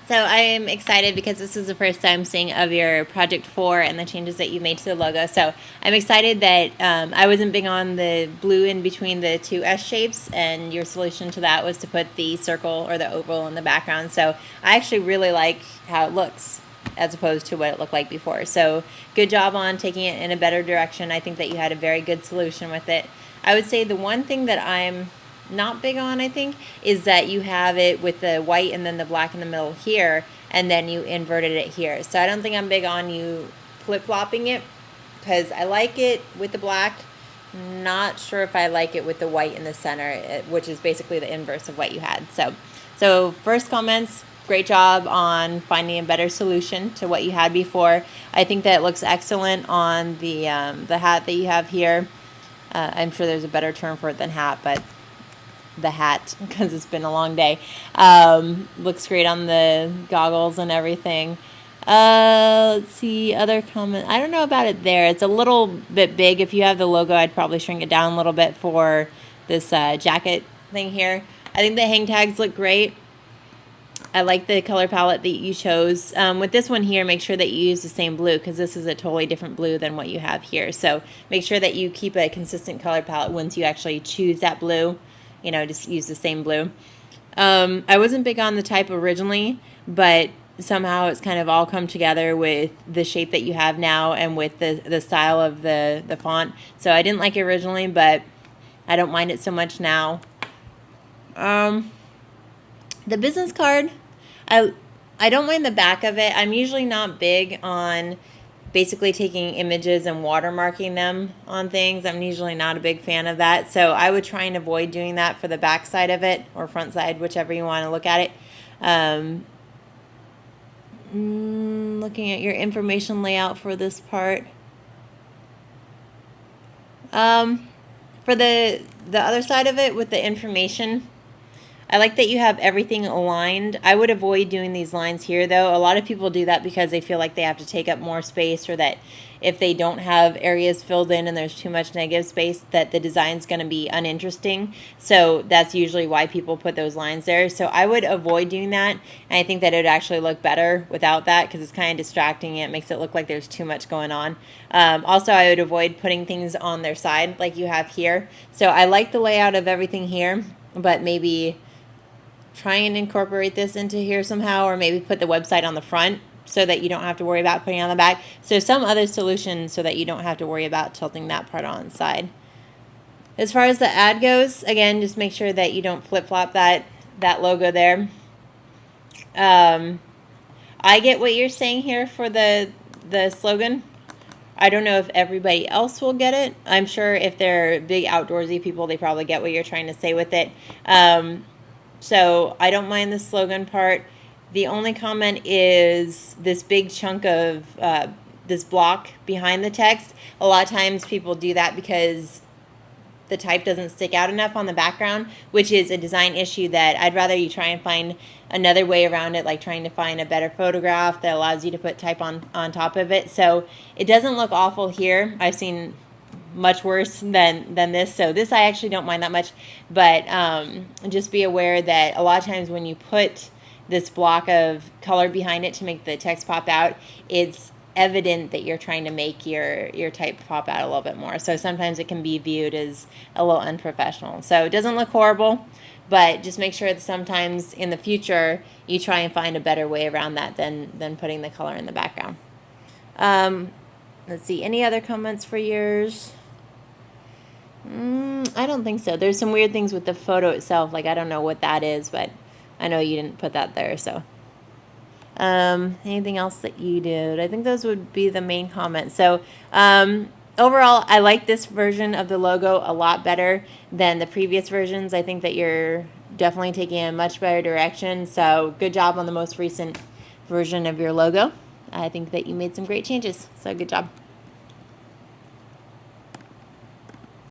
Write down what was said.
So I am excited because this is the first time seeing of your Project 4 and the changes that you made to the logo. So I'm excited that I wasn't big on the blue in between the two S shapes, and your solution to that was to put the circle or the oval in the background. So I actually really like how it looks as opposed to what it looked like before. So good job on taking it in a better direction. I think that you had a very good solution with it. I would say the one thing that I'm not big on, I think, is that you have it with the white and then the black in the middle here, and then you inverted it here. So I don't think I'm big on you flip-flopping it, because I like it with the black. Not sure if I like it with the white in the center, which is basically the inverse of what you had. So first comments, great job on finding a better solution to what you had before. I think that it looks excellent on the hat that you have here. I'm sure there's a better term for it than hat, but the hat, because it's been a long day. Looks great on the goggles and everything. Let's see, other comment. I don't know about it there. It's a little bit big. If you have the logo, I'd probably shrink it down a little bit for this jacket thing here. I think the hang tags look great. I like the color palette that you chose. With this one here, make sure that you use the same blue, because this is a totally different blue than what you have here. So make sure that you keep a consistent color palette once you actually choose that blue. You know, just use the same blue. I wasn't big on the type originally, but somehow it's kind of all come together with the shape that you have now and with the style of the font. So I didn't like it originally, but I don't mind it so much now. The business card, I don't mind the back of it. I'm usually not big on basically taking images and watermarking them on things. I'm usually not a big fan of that. So I would try and avoid doing that for the back side of it, or front side, whichever you want to look at it. Looking at your information layout for this part. For the other side of it with the information, I like that you have everything aligned. I would avoid doing these lines here, though. A lot of people do that because they feel like they have to take up more space, or that if they don't have areas filled in and there's too much negative space, that the design's going to be uninteresting. So that's usually why people put those lines there. So I would avoid doing that, and I think that it would actually look better without that, because it's kind of distracting. It makes it look like there's too much going on. Also, I would avoid putting things on their side like you have here. So I like the layout of everything here, but maybe try and incorporate this into here somehow, or maybe put the website on the front so that you don't have to worry about putting it on the back. So some other solution so that you don't have to worry about tilting that part on the side. As far as the ad goes, again, just make sure that you don't flip-flop that logo there. I get what you're saying here for the slogan. I don't know if everybody else will get it. I'm sure if they're big outdoorsy people, they probably get what you're trying to say with it. So I don't mind the slogan part. The only comment is this big chunk of this block behind the text. A lot of times people do that because the type doesn't stick out enough on the background, which is a design issue that I'd rather you try and find another way around it, like trying to find a better photograph that allows you to put type on top of it. So it doesn't look awful here. I've seen much worse than this. So this I actually don't mind that much, but just be aware that a lot of times when you put this block of color behind it to make the text pop out, it's evident that you're trying to make your type pop out a little bit more. So sometimes it can be viewed as a little unprofessional. So it doesn't look horrible, but just make sure that sometimes in the future you try and find a better way around that than putting the color in the background. Let's see, any other comments for yours? I don't think so. There's some weird things with the photo itself. Like, I don't know what that is, but I know you didn't put that there. So anything else that you did? I think those would be the main comments. So overall, I like this version of the logo a lot better than the previous versions. I think that you're definitely taking a much better direction. So good job on the most recent version of your logo. I think that you made some great changes. So good job.